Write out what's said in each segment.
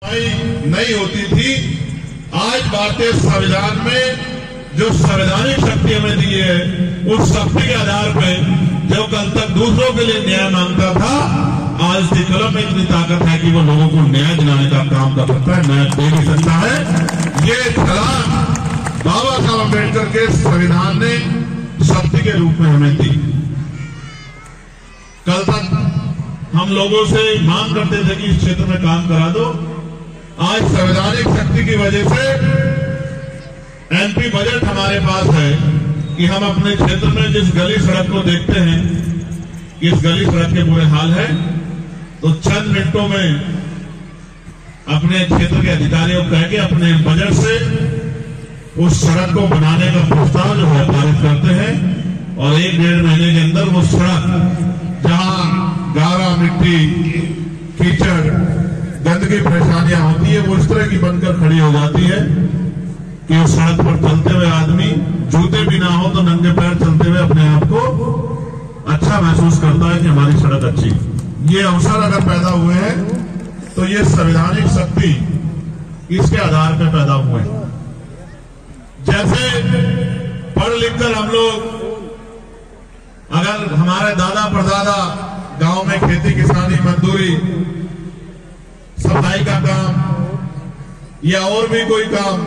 नहीं होती थी। आज भारतीय संविधान में जो संवैधानिक शक्ति हमें दी है, उस शक्ति के आधार पर जो कल तक दूसरों के लिए न्याय मांगता था, आज उसकी कलम में इतनी ताकत है कि वो लोगों को न्याय दिलाने का काम कर सकता है, न्याय दे भी सकता है। ये छलांग बाबा साहब अम्बेडकर के संविधान ने शक्ति के रूप में हमें दी। कल तक हम लोगों से मांग करते थे कि इस क्षेत्र में काम करा दो। आज संवैधानिक शक्ति की वजह से एमपी बजट हमारे पास है कि हम अपने क्षेत्र में जिस गली सड़क को देखते हैं, इस गली सड़क के बुरे हाल है, तो चंद मिनटों में अपने क्षेत्र के अधिकारियों को कह के अपने बजट से उस सड़क को बनाने का प्रस्ताव जो है पारित करते हैं, और 1-1.5 महीने के अंदर वो सड़क जहां गारा, मिट्टी, कीचड़, गंदगी, परेशानियां होती है, वो इस तरह की बनकर खड़ी हो जाती है कि उस सड़क पर चलते हुए आदमी जूते भी ना हो तो नंगे पैर चलते हुए अपने आप को अच्छा महसूस करता है कि हमारी सड़क अच्छी। ये अवसर अगर पैदा हुए हैं तो ये संवैधानिक शक्ति इसके आधार पर पैदा हुए हैं। जैसे पढ़ लिखकर हम लोग, अगर हमारे दादा परदादा गांव में खेती किसानी, मजदूरी, सफाई का काम या और भी कोई काम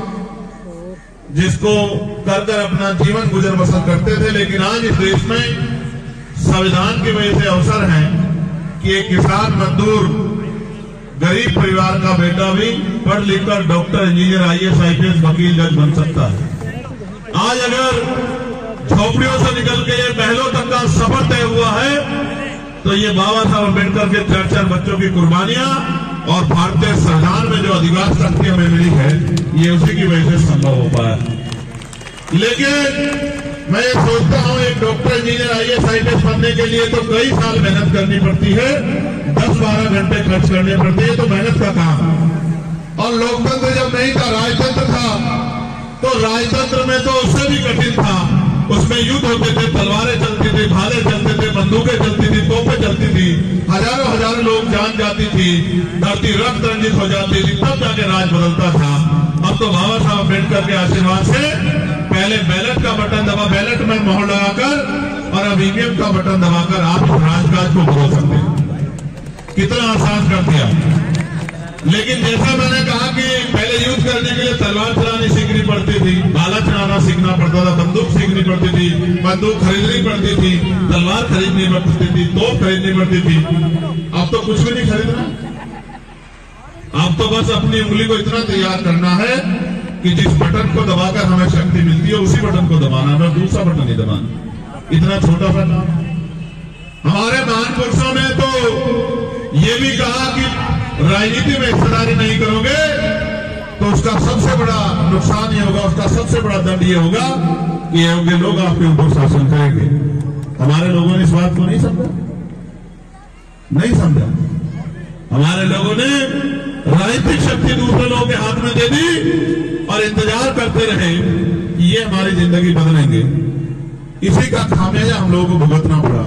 जिसको कर कर अपना जीवन गुजर बसर करते थे, लेकिन आज इस देश में संविधान की वजह से अवसर है कि एक किसान, मजदूर, गरीब परिवार का बेटा भी पढ़ लिखकर डॉक्टर, इंजीनियर, IAS, IPS, वकील, जज बन सकता है। आज अगर झोपड़ियों से निकल के ये महलों तक का सफर तय हुआ है, तो ये बाबा साहब अम्बेडकर के 4 बच्चों की कुर्बानियां और भारतीय संविधान में जो अधिकार शक्ति हमें मिली है, ये उसी की वजह से संभव हो पाया। लेकिन मैं ये सोचता हूं, एक डॉक्टर, इंजीनियर, IAS, IPS बनने के लिए तो कई साल मेहनत करनी पड़ती है, 10-12 घंटे खर्च करने पड़ते हैं, तो मेहनत का काम। और लोकतंत्र जब नहीं था, राजतंत्र था, तो राजतंत्र में तो उससे भी कठिन था। उसमें युद्ध होते थे, तलवारें चलती थी, भाले चलते थे, बंदूकें चलती थी, तोपें चलती थी, हजारों लोग जान जाती थी, धरती रक्त रंजित हो जाती थी, तब जाके राज बदलता था। अब तो बाबा साहब अम्बेडकर के आशीर्वाद से पहले बैलेट का बटन दबा, बैलेट में मोहर लगाकर, और अब EVM का बटन दबाकर आप इस राजकाज को बदल सकते हैं। कितना आसान कर दिया। लेकिन जैसा मैंने कहा कि पहले युद्ध करने के लिए तलवार चलानी सीखनी पड़ती थी, भाला चलाना सीखना पड़ता था, बंदूक सीखनी पड़ती थी, बंदूक खरीदनी पड़ती थी, तलवार खरीदनी पड़ती थी, तोप खरीदनी पड़ती थी। अब तो कुछ भी नहीं खरीदना। अब तो बस अपनी उंगली को इतना तैयार करना है कि जिस बटन को दबाकर हमें शक्ति मिलती है, उसी बटन को दबाना है, दूसरा बटन नहीं दबाना। इतना छोटा सा काम। हमारे महान पुरुषों ने तो ये भी कहा कि राजनीति में हिस्सेदारी नहीं करोगे तो उसका सबसे बड़ा नुकसान ये होगा, उसका सबसे बड़ा दंड ये होगा कि ये लोग आपके ऊपर शासन करेंगे। हमारे लोगों ने इस बात को नहीं समझा, नहीं समझा। हमारे लोगों ने राजनीतिक शक्ति दूसरे लोगों के हाथ में दे दी और इंतजार करते रहे कि ये हमारी जिंदगी बदलेंगे। इसी का खामियाजा हम लोगों को भुगतना पड़ा।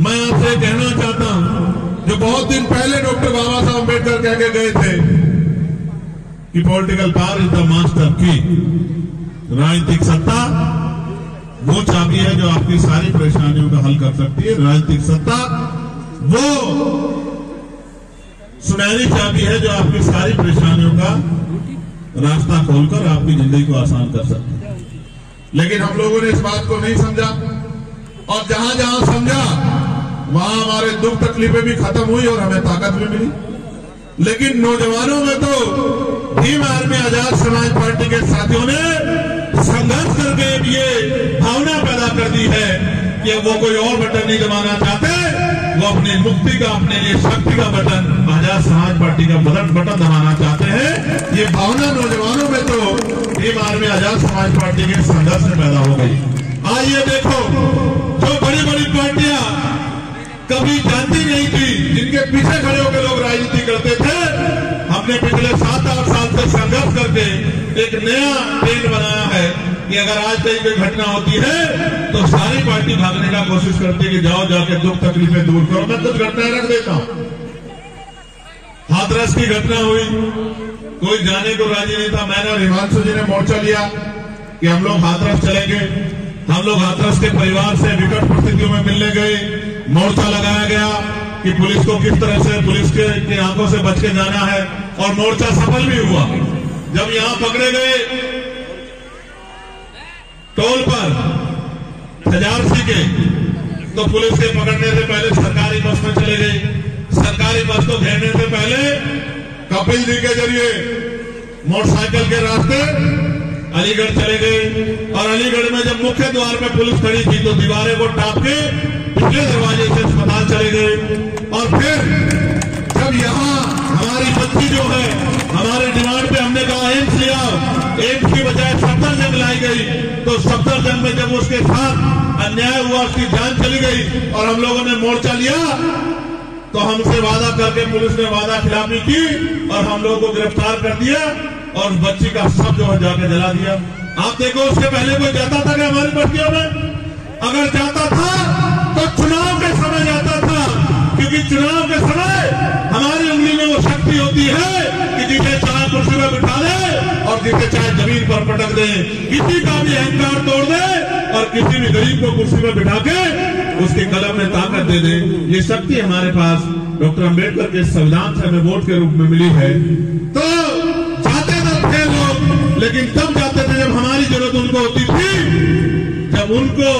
मैं आपसे कहना चाहता हूं, जो बहुत दिन पहले डॉक्टर बाबा साहब अम्बेडकर कह के गए थे कि political power is the master की, राजनीतिक सत्ता वो चाबी है जो आपकी सारी परेशानियों का हल कर सकती है। राजनीतिक सत्ता वो सुनहरी चाबी है जो आपकी सारी परेशानियों का रास्ता खोलकर आपकी जिंदगी को आसान कर सकती है। लेकिन हम लोगों ने इस बात को नहीं समझा, और जहां जहां समझा वहां हमारे दुख तकलीफें भी खत्म हुई और हमें ताकत भी मिली। लेकिन नौजवानों में तो भीम आर्मी आजाद समाज पार्टी के साथियों ने संघर्ष करके ये भावना पैदा कर दी है कि वो कोई और बटन नहीं दबाना चाहते, वो अपनी मुक्ति का, अपने लिए शक्ति का बटन, आजाद समाज पार्टी का बटन दबाना चाहते हैं। ये भावना नौजवानों में तो भीम आर्मी आजाद समाज पार्टी के संघर्ष से पैदा हो गई। आज ये देखो, जो बड़ी बड़ी पार्टियां कभी जानती नहीं थी, जिनके पीछे खड़े होकर लोग राजनीति करते थे, हमने पिछले 7-8 साल से संघर्ष करके एक नया ट्रेंड बनाया है कि अगर आज कहीं कोई घटना होती है तो सारी पार्टी भागने का कोशिश करती है कि जाओ जाके दुख तकलीफें दूर करो। मैं कुछ घटनाएं रख देता हूं। हाथरस की घटना हुई, कोई जाने को राजी नहीं था। मैंने और हिमांशु जी ने मोर्चा लिया कि हम लोग हाथरस चलेंगे। हम लोग हाथरस के परिवार से विकट परिस्थितियों में मिलने गए। मोर्चा लगाया गया कि पुलिस को किस तरह से पुलिस के आंखों से बच के जाना है, और मोर्चा सफल भी हुआ। जब यहां पकड़े गए टोल पर खजारसी के, तो पुलिस के पकड़ने से पहले सरकारी बस में चले गए। सरकारी बस को घेरने से पहले कपिल जी के जरिए मोटरसाइकिल के रास्ते अलीगढ़ चले गए, और अलीगढ़ में जब मुख्य द्वार पे पुलिस खड़ी थी तो दीवारें को टाप के पिछले दरवाजे से अस्पताल चले गए। और फिर जब यहाँ हमारी बच्ची जो है, हमारे डिमांड पे हमने कहा एम्स लिया, एम्स की बजाय सफदरजंग लाई गई, तो सफदरजंग में जब उसके साथ अन्याय हुआ, उसकी जान चली गई और हम लोगों ने मोर्चा लिया, तो हमसे वादा करके पुलिस ने वादा खिलाफी की और हम लोगों को गिरफ्तार कर दिया और बच्ची का शव जो है जाके जला दिया। आप देखो, उसके पहले कोई जाता था कि हमारी बस्तियों में? अगर जाता था तो चुनाव के समय जाता था, क्योंकि चुनाव के समय हमारी उंगली में वो शक्ति होती है कि जिसे चाहे कुर्सी में बिठा दे और जिसे चाहे जमीन पर पटक दे, किसी का भी अहंकार तोड़ दे और किसी भी गरीब को कुर्सी में बिठा के उसके कलम में ताकत दे दे। ये शक्ति हमारे पास डॉक्टर अंबेडकर के संविधान से हमें वोट के रूप में मिली है। तो जाते तो थे लोग, लेकिन तब जाते थे जब हमारी जरूरत उनको होती थी, जब उनको